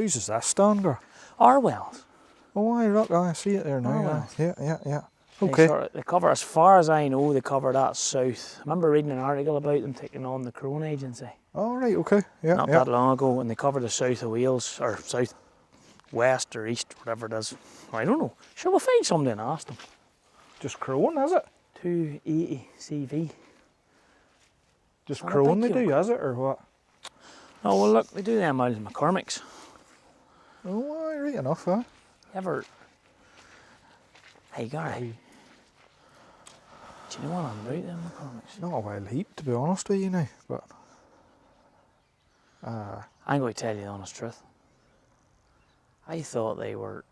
Whose is this stand, Gar? Arwel'S. Oh, look, I see it there now. Arwel'S. Yeah. They Okay. they cover, as far as I know, they cover that south. I remember reading an article about them taking on the Krone agency. All right, okay. Yeah, Not that long ago, and they cover the south of Wales, or south west or east, whatever it is. I don't know. Sure, we'll find somebody and ask them. Just Krone, is it? 280 CV. Just Not a Krone they big do, yoke. is it, or what? Oh, well, look, they do them out in McCormick's. Oh, aye, right enough, huh? Ever. Hey, Gary. Do you know what I'm about them McCormick's? Not a wild heap, to be honest with you now, but... I'm going to tell you the honest truth. I thought they were...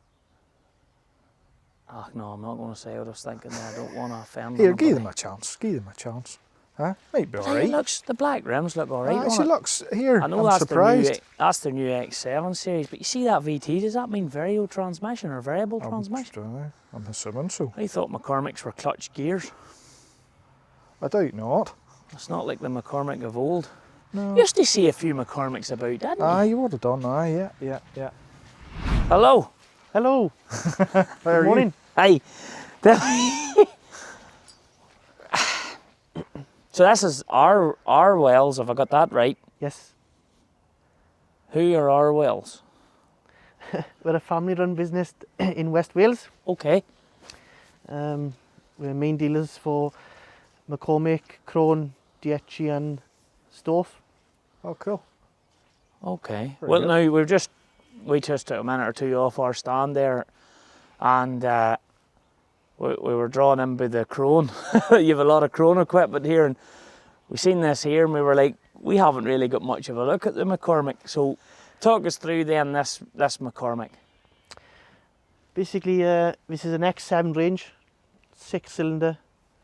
Oh, no, I'm not going to say what I was thinking there. I don't want to offend Here, anybody. give them a chance. Give them a chance. Huh? Might be Hey, alright. looks, the black rims look alright. She looks, here, I know I'm that's surprised. that's the new X7 series, but you see that VT, does that mean variable transmission or variable transmission? I'm assuming so. I thought McCormick's were clutch gears. I doubt not. It's not like the McCormick of old. No. You used to see a few McCormicks about, didn't you? Aye, you would have done, aye, yeah. Hello. Hello. How are Good morning. Hi. So this is Arwel'S, have I got that right? Yes, Who are Arwel'S? we're a family-run business in West Wales. Okay. We're main dealers for McCormick, Krone, Deere and Storf. Oh, cool. Okay. Very Well, good. now we just took a minute or two off our stand there, and we were drawn in by the Krone. You have a lot of Krone equipment here, and we seen this here, and we were like, we haven't really got much of a look at the McCormick. So, talk us through then this McCormick. Basically, this is an X7 range, 6-cylinder,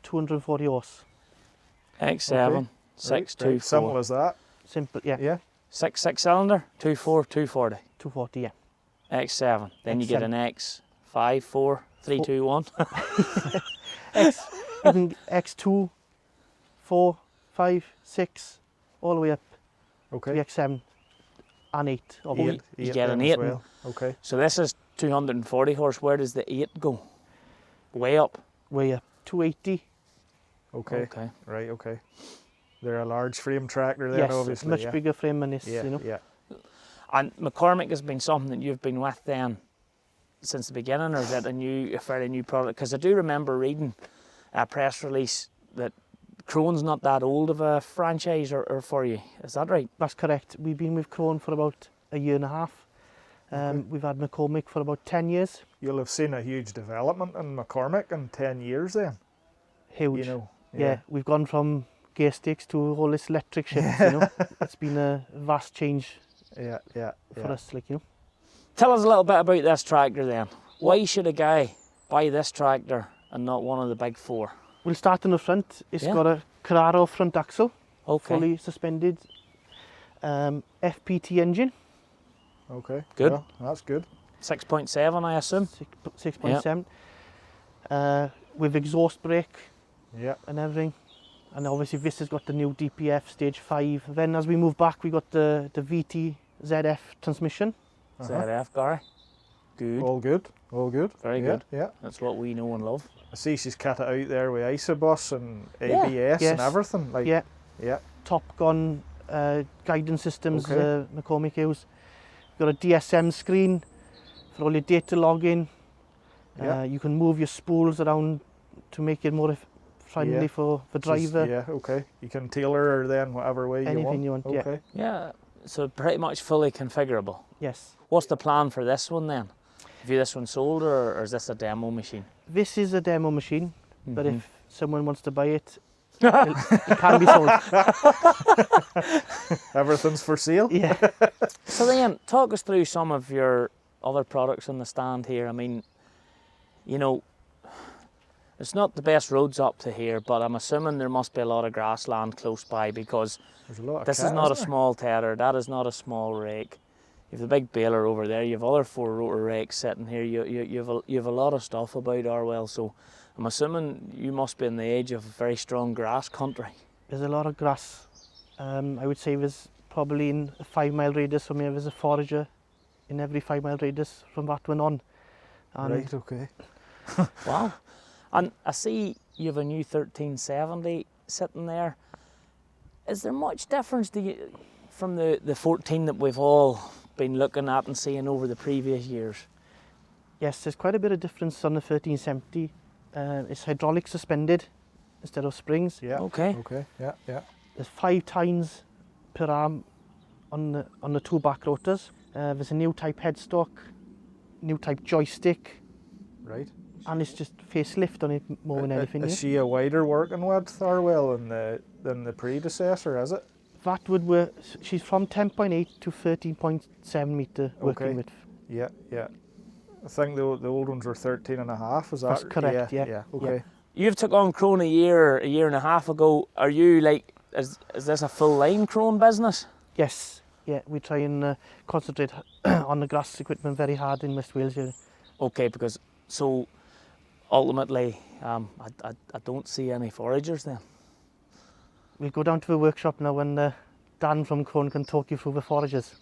240 horse. X7, Okay. 624. Simple as that. Simple, yeah. Yeah. 6-cylinder, 240. 240, yeah. X7. Then you get an X5, 4, 3, 2, 1. Even X2, 4, 5, 6, all the way up to Okay. the X7 and 8. You Eight get an then as 8. well. Okay. So this is 240 horse. Where does the 8 go? Way up. Way up, 280. Okay. Okay. Right, okay. They're a large frame tractor then, Yes, obviously. much yeah. bigger frame than this, Yeah, you know. yeah. And McCormick has been something that you've been with then since the beginning, or is it a fairly new product? Because I do remember reading a press release that Krone's not that old of a franchise or for you. Is that right? That's correct. We've been with Krone for about a year and a half. We've had McCormick for about 10 years. You'll have seen a huge development in McCormick in 10 years then. Huge. You know. Yeah, we've gone from gear sticks to all this electric shit, you know. It's been a vast change Yeah, yeah. for us, like, you know. Tell us a little bit about this tractor then. Why should a guy buy this tractor and not one of the big four? We'll start in the front. It's Yeah. got a Carraro front axle, Okay. fully suspended, FPT engine, Okay. Good. Well, that's good. 6.7, I assume. 6.7, with exhaust brake Yeah. and everything. And obviously this has got the new DPF stage 5. Then as we move back, we got the VT ZF transmission. ZF, Gary. Good. All good. All good. Very yeah, good. Yeah. That's what we know and love. I see she's cut it out there with Isobus and ABS Yes. and everything. Like, Yeah. Yeah. Top Gun guidance systems, Okay. McCormick use. Got a DSM screen for all your data logging. Yeah. You can move your spools around to make it more friendly Yeah. for the She's- driver. Yeah, okay. You can tailor her then whatever way Anything you want, yeah. Okay. Yeah, so pretty much fully configurable. Yes. What's the plan for this one then? Have you this one sold or is this a demo machine? This is a demo machine, but Mhm. if someone wants to buy it, it can be sold. Everything's for sale? Yeah. So then, talk us through some of your other products on the stand here. I mean, you know, it's not the best roads up to here, but I'm assuming there must be a lot of grassland close by because There's a lot of this is cat, not a isn't there? small tedder, that is not a small rake. You have the big baler over there, you have other 4-rotor rakes sitting here, you have a lot of stuff about Arwell, so I'm assuming you must be in the age of a very strong grass country. There's a lot of grass. I would say there's probably in a 5-mile radius from here, there's a forager in every 5 mile radius from that one on. And Right, okay. Wow. And I see you have a new 1370 sitting there. Is there much difference from the 14 that we've all been looking at and seeing over the previous years? Yes, there's quite a bit of difference on the 1370. It's hydraulic suspended instead of springs. Yeah. Okay. Okay. Yeah. Yeah. There's 5 tines per arm on the 2 back rotors. There's a new type headstock, new type joystick, Right. and it's just facelift on it more than anything. Is she a wider working width, Arwel, than the predecessor? Is it? That would work. She's from 10.8 to 13.7 metre working Okay. width. Yeah. Yeah. I think the old ones were 13 and a half. Is that? That's correct, yeah. Yeah. Okay. You've took on Krone a year and a half ago. Are you like, is this a full line Krone business? Yes, yeah, we try and concentrate on the grass equipment very hard in West Wales here. Okay, because so ultimately, I don't see any foragers then. We'll go down to the workshop now and Dan from Krone can talk you through the foragers.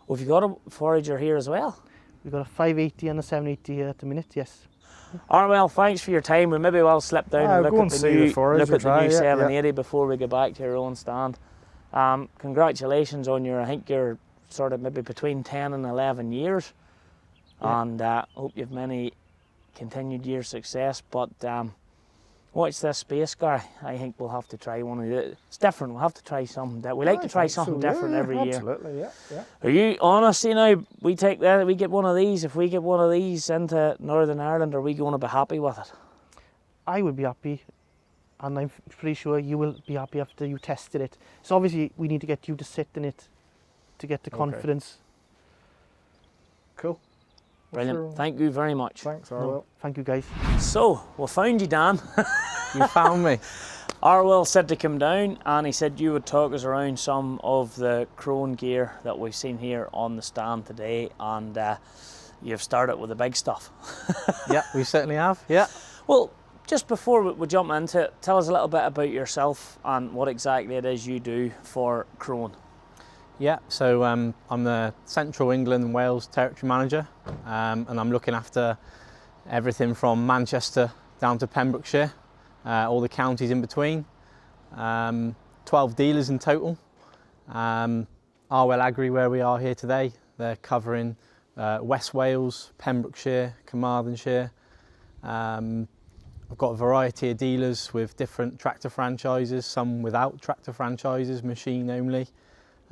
Well, have you got a forager here as well? We've got a 580 and a 780 here at the minute, yes. Arwel, thanks for your time. We maybe will slip down and go look and at see the the new, forager, look at the new yeah, 780 before we get back to your own stand. Congratulations on your, I think you're sort of maybe between 10 and 11 years. Yeah. And hope you have many continued years success. But watch this space guy. I think we'll have to try one of the, it's different, we'll have to try something. We like to try something different every year. Absolutely, yeah, yeah. Are you honest, you know, we take that, we get one of these, if we get one of these into Northern Ireland, are we going to be happy with it? I would be happy, and I'm pretty sure you will be happy after you tested it. So obviously we need to get you to sit in it to get the Okay. confidence. Cool. Brilliant. Sure. Thank you very much. Thanks, Arwel. No, thank you guys. So, we found you, Dan. You found me. Arwel said to come down and he said you would talk us around some of the Krone gear that we've seen here on the stand today, and you've started with the big stuff. Yeah, we certainly have. Yeah. Well, just before we jump into it, tell us a little bit about yourself and what exactly it is you do for Krone. Yeah, so I'm the Central England and Wales Territory Manager, and I'm looking after everything from Manchester down to Pembrokeshire, all the counties in between. 12 dealers in total. Arwel'S Agri, where we are here today, they're covering West Wales, Pembrokeshire, Carmarthenshire. I've got a variety of dealers with different tractor franchises, some without tractor franchises, machine only.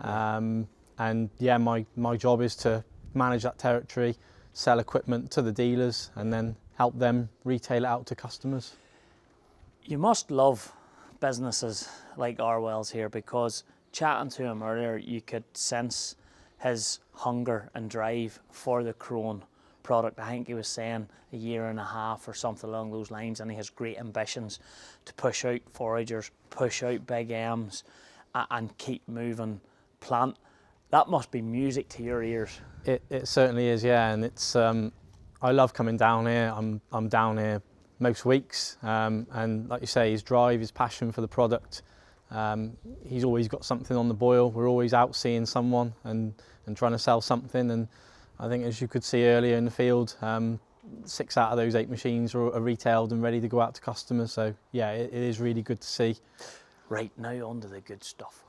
And yeah, my job is to manage that territory, sell equipment to the dealers, and then help them retail it out to customers. You must love businesses like Arwel's here, because chatting to him earlier, you could sense his hunger and drive for the Krone product. I think he was saying a year and a half or something along those lines, and he has great ambitions to push out foragers, push out big M's, and keep moving plant. That must be music to your ears. It certainly is, yeah, and it's I love coming down here. I'm down here most weeks, and like you say, his drive, his passion for the product, he's always got something on the boil. We're always out seeing someone and trying to sell something, and I think, as you could see earlier in the field, 6 out of those 8 machines are retailed and ready to go out to customers. So yeah, it is really good to see. Right, now on to the good stuff.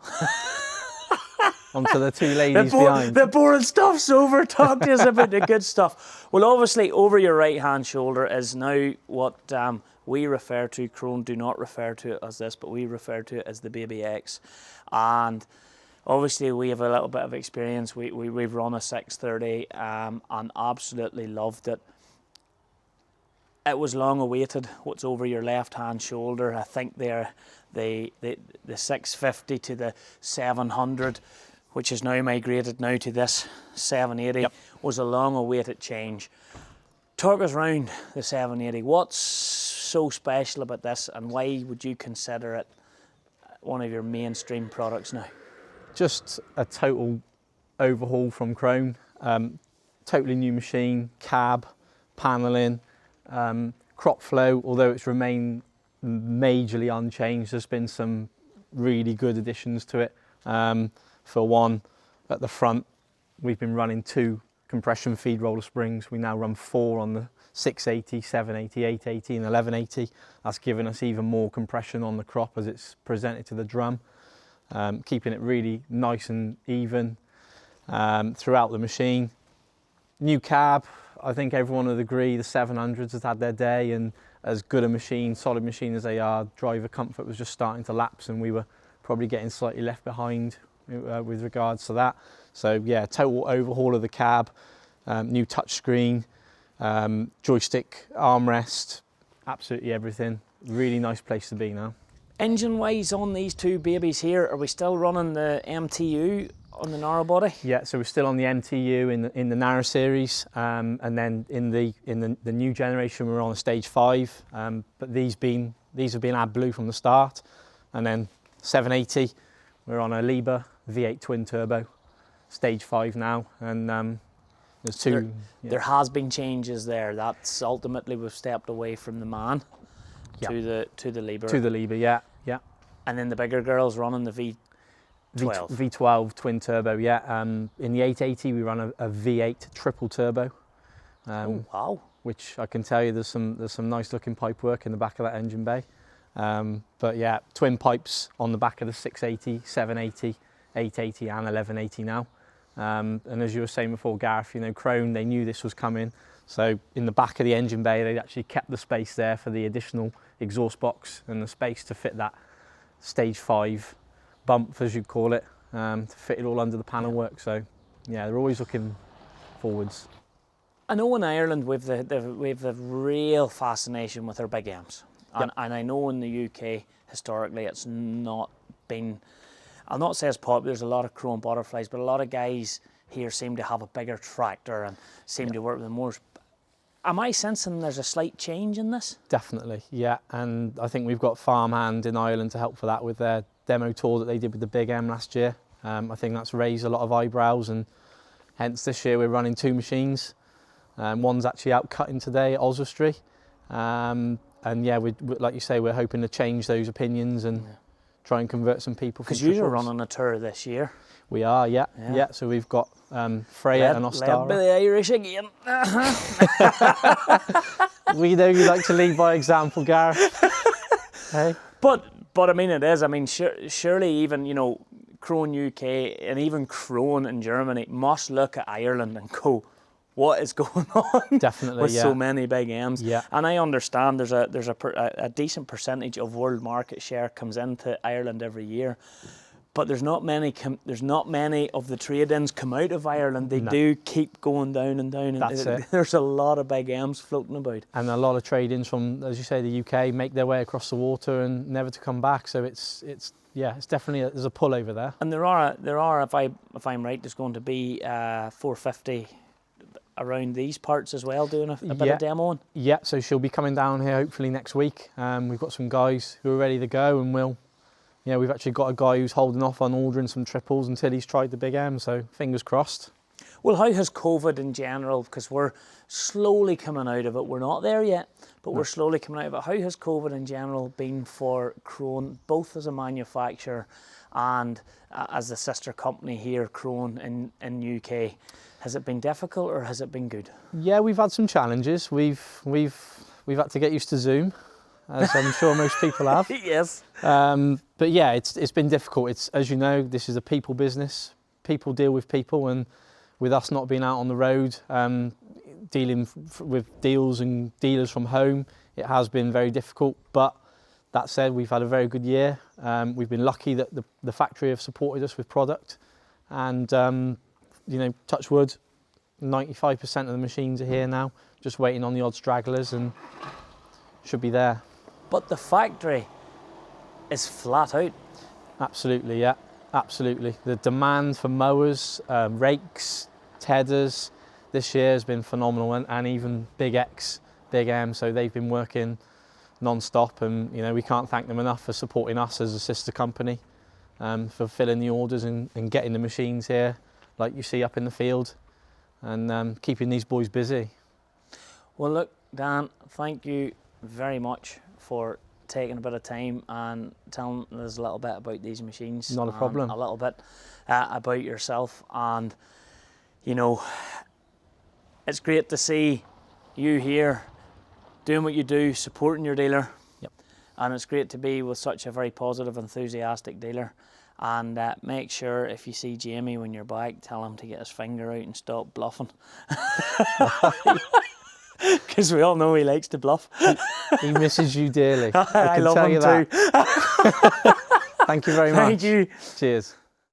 Onto the 2 ladies behind. The boring stuff's over. Talk to us about the good stuff. Well, obviously, over your right-hand shoulder is now what we refer to, Krone do not refer to it as this, but we refer to it as the Baby X. And obviously, we have a little bit of experience. We've run a 630 and absolutely loved it. It was long awaited, what's over your left-hand shoulder. I think they're the 650 to the 700, which is now migrated now to this 780, Yep. was a long awaited change. Talk us around the 780. What's so special about this, and why would you consider it one of your mainstream products now? Just a total overhaul from Krone. Totally new machine, cab, panelling, crop flow, although it's remained majorly unchanged. There's been some really good additions to it. For one, at the front, we've been running 2 compression feed roller springs. We now run 4 on the 680, 780, 880 and 1180. That's given us even more compression on the crop as it's presented to the drum, keeping it really nice and even throughout the machine. New cab, I think everyone would agree the 700s has had their day, and as good a machine, solid machine as they are, driver comfort was just starting to lapse, and we were probably getting slightly left behind with regards to that. So yeah, total overhaul of the cab, new touchscreen, joystick, armrest, absolutely everything. Really nice place to be now. Engine wise on these two babies here, are we still running the MTU on the narrow body? Yeah, so we're still on the MTU in the narrow series, and then in the new generation we're on a stage 5. But these have been AdBlue from the start, and then 780 we're on a Liebherr V8 twin turbo, stage 5 now, and there's two. There has been changes there. That's ultimately we've stepped away from the MAN to the Liebherr. To the Liebherr, yeah. And then the bigger girls running the V12. V12 twin turbo, yeah. In the 880 we run a V8 triple turbo. Oh wow! Which I can tell you there's some nice looking pipe work in the back of that engine bay. But yeah, twin pipes on the back of the 680, 780, 880 and 1180 now. And as you were saying before, Gareth, you know, Krone, they knew this was coming. So in the back of the engine bay, they actually kept the space there for the additional exhaust box and the space to fit that stage 5 bump, as you'd call it, to fit it all under the panel work. So yeah, they're always looking forwards. I know in Ireland we've the real fascination with our big M's. And I know in the UK, historically, it's not been, I'll not say it's popular, there's a lot of Krone butterflies, but a lot of guys here seem to have a bigger tractor and seem to work with more. Am I sensing there's a slight change in this? Definitely, yeah. And I think we've got Farmhand in Ireland to help for that with their demo tour that they did with the Big M last year. I think that's raised a lot of eyebrows, and hence this year we're running 2 machines. One's actually out cutting today at Oswestry. And yeah, like you say, we're hoping to change those opinions and try and convert some people. Because you're running a tour this year. We are, yeah. So we've got Freya and Ostara. Led by the Irish again. We know you like to lead by example, Gareth. Hey. But I mean, it is. I mean, surely even, you know, Krone UK and even Krone in Germany must look at Ireland and go, what is going on? Definitely, with so many big M's. Yeah. And I understand there's a decent percentage of world market share comes into Ireland every year, but there's not many of the trade-ins come out of Ireland. They do keep going down and down. That's it. There's a lot of big M's floating about. And a lot of trade-ins from, as you say, the UK make their way across the water and never to come back. So it's definitely there's a pull over there. And there are if I'm right, there's going to be 450 around these parts as well, doing a bit of demoing. Yeah, so she'll be coming down here hopefully next week. We've got some guys who are ready to go, and we've actually got a guy who's holding off on ordering some triples until he's tried the Big M, so fingers crossed. Well, how has COVID in general, because we're slowly coming out of it, we're not there yet, but we're slowly coming out of it. How has COVID in general been for Krone, both as a manufacturer and as the sister company here, Krone in UK? Has it been difficult or has it been good? Yeah, we've had some challenges. We've had to get used to Zoom, as I'm sure most people have. Yes. But yeah, it's been difficult. It's, as you know, this is a people business. People deal with people, and with us not being out on the road, dealing with deals and dealers from home, it has been very difficult. But that said, we've had a very good year. We've been lucky that the factory have supported us with product, and you know, touch wood, 95% of the machines are here now, just waiting on the odd stragglers, and should be there. But the factory is flat out. Absolutely, yeah, absolutely. The demand for mowers, rakes, tedders this year has been phenomenal, and even Big M, so they've been working non-stop, and you know, we can't thank them enough for supporting us as a sister company, for filling the orders and getting the machines here, like you see up in the field, and keeping these boys busy. Well, look, Dan, thank you very much for taking a bit of time and telling us a little bit about these machines. Not a problem. A little bit about yourself, and you know, it's great to see you here doing what you do, supporting your dealer. Yep. And it's great to be with such a very positive, enthusiastic dealer. And make sure if you see Jamie when you're back, tell him to get his finger out and stop bluffing. Because we all know he likes to bluff. He misses you dearly. I I can love tell him you too. that. Thank you very much. Thank you. Cheers.